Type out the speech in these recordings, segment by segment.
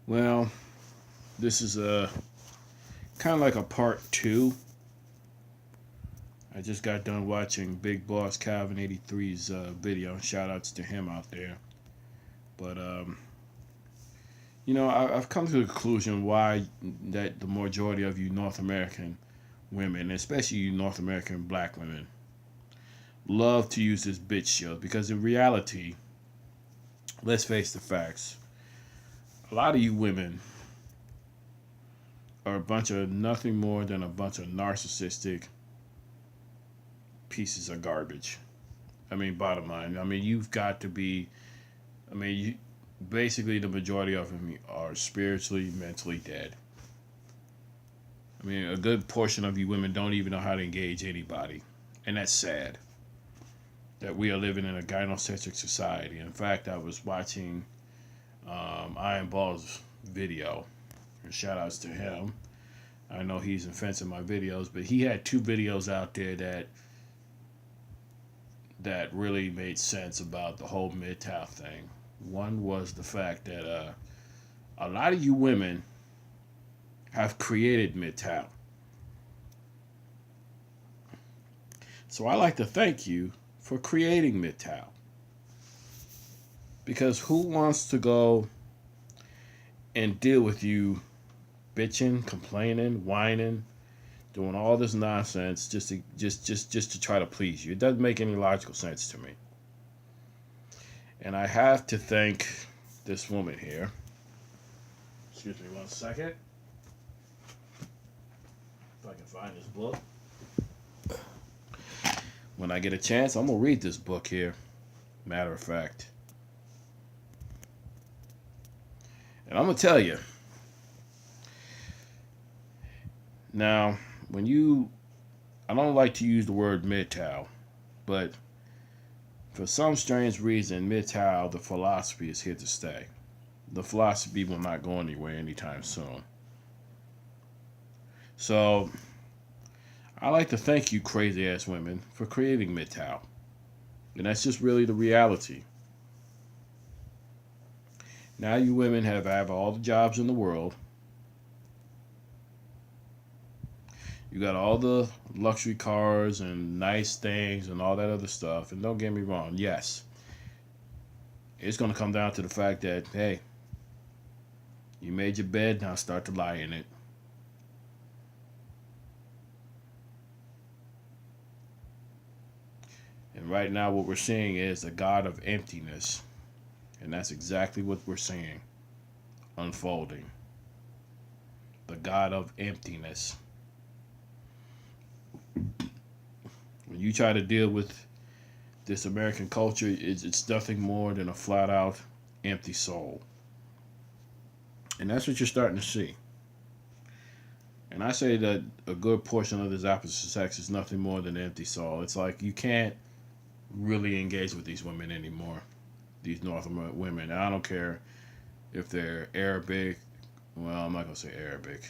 Well, this is a kind of like a part two. I just got done watching Big Boss Calvin 83's video. Shout outs to him out there. But I've come to the conclusion why that the majority of you North American women, especially you North American black women, love to use this bitch shield because in reality, let's face the facts. A lot of you women are a bunch of nothing more than a bunch of narcissistic pieces of garbage. I mean, bottom line. I mean, you've got to be. I mean, basically the majority of them are spiritually, mentally dead. I mean, a good portion of you women don't even know how to engage anybody, and that's sad. That we are living in a gynocentric society. In fact, I was watching Iron Ball's video, and shout outs to him. I know he's offensive my videos, but he had two videos out there that really made sense about the whole MGTOW thing. One was the fact that a lot of you women have created MGTOW. So I like to thank you for creating MGTOW. Because who wants to go and deal with you bitching, complaining, whining, doing all this nonsense just to try to please you? It doesn't make any logical sense to me. And I have to thank this woman here. Excuse me 1 second. If I can find this book. When I get a chance, I'm going to read this book here. Matter of fact. And I'm going to tell you. Now, I don't like to use the word MGTOW, but for some strange reason, MGTOW, the philosophy, is here to stay. The philosophy will not go anywhere anytime soon. So, I like to thank you crazy ass women for creating MGTOW. And that's just really the reality. Now you women have all the jobs in the world. You got all the luxury cars and nice things and all that other stuff. And don't get me wrong, yes. It's going to come down to the fact that, hey, you made your bed, now start to lie in it. And right now what we're seeing is a God of emptiness. And that's exactly what we're seeing unfolding. The God of emptiness. When you try to deal with this American culture, it's nothing more than a flat out empty soul. And that's what you're starting to see. And I say that a good portion of this opposite sex is nothing more than an empty soul. It's like you can't really engage with these women anymore. These North American women. And I don't care if they're Arabic. Well, I'm not going to say Arabic,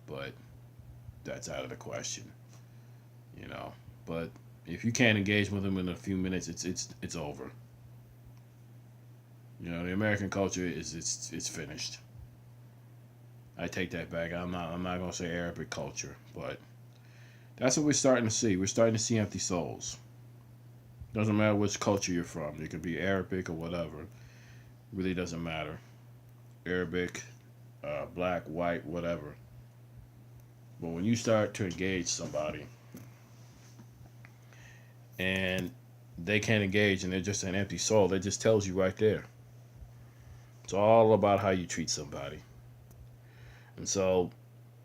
but that's out of the question. You know, but if you can't engage with them in a few minutes, it's over. You know, the American culture it's finished. I take that back. I'm not gonna say Arabic culture, but that's what we're starting to see. We're starting to see empty souls. Doesn't matter which culture you're from. It could be Arabic or whatever. Really doesn't matter. Arabic, black, white, whatever. But when you start to engage somebody and they can't engage and they're just an empty soul, that just tells you right there. It's all about how you treat somebody. And so,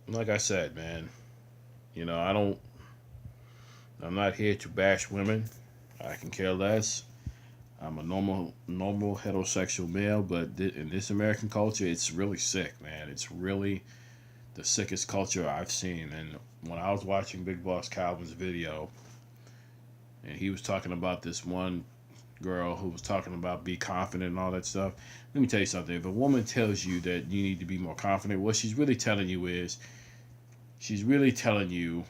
like I said, man, I'm not here to bash women. I can care less. I'm a normal heterosexual male, but in this American culture, it's really sick, man. It's really the sickest culture I've seen. And when I was watching Big Boss Calvin's video, and he was talking about this one girl who was talking about be confident and all that stuff. Let me tell you something. If a woman tells you that you need to be more confident, what she's really telling you is she's really telling you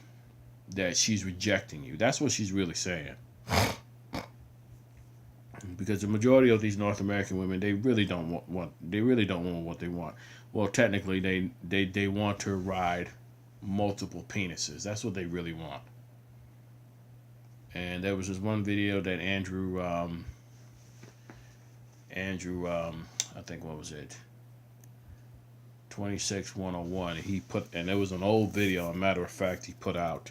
that she's rejecting you. That's what she's really saying. because the majority of these North American women, they really don't want what they want. Well, technically, they want to ride multiple penises. That's what they really want. And there was this one video that I think, what was it? 26101. He put, and it was an old video. A matter of fact, he put out.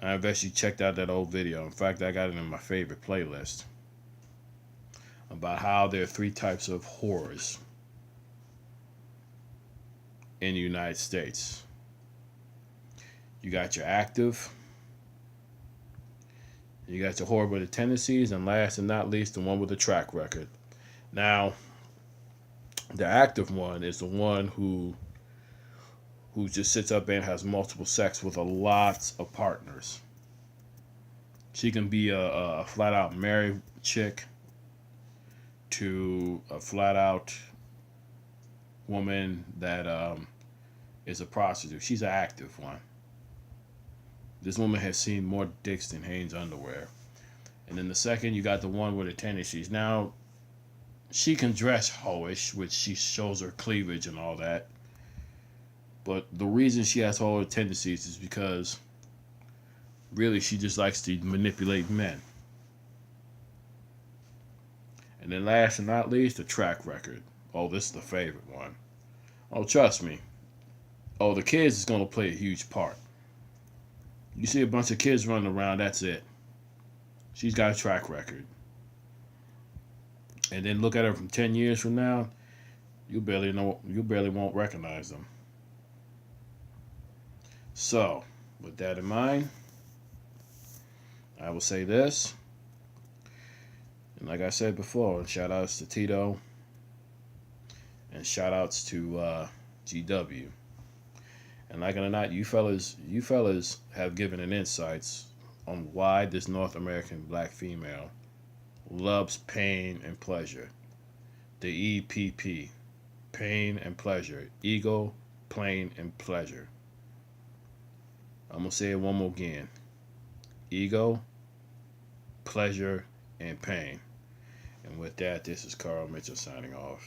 I've actually checked out that old video. In fact, I got it in my favorite playlist about how there are three types of whores in the United States. You got your active, you got your whore with the tendencies, and last and not least, the one with the track record. Now, the active one is the one who just sits up and has multiple sex with a lot of partners. She can be a flat out married chick to a flat out woman that is a prostitute. She's an active one. This woman has seen more dicks than Hanes underwear. And then the second, you got the one with the tendencies. Now, she can dress hoish, which she shows her cleavage and all that. But the reason she has all her tendencies is because really she just likes to manipulate men. And then last and not least, the track record. Oh, this is the favorite one. Oh, trust me. Oh, the kids is going to play a huge part. You see a bunch of kids running around, that's it. She's got a track record. And then look at her from 10 years from now, you barely won't recognize them. So, with that in mind, I will say this. And like I said before, shout outs to Tito and shout outs to GW. And like it or not, you fellas have given an insights on why this North American black female loves pain and pleasure. The EPP, pain and pleasure, ego, pain and pleasure. I'm gonna say it one more again. Ego, pleasure, and pain. And with that, this is Carl Mitchell signing off.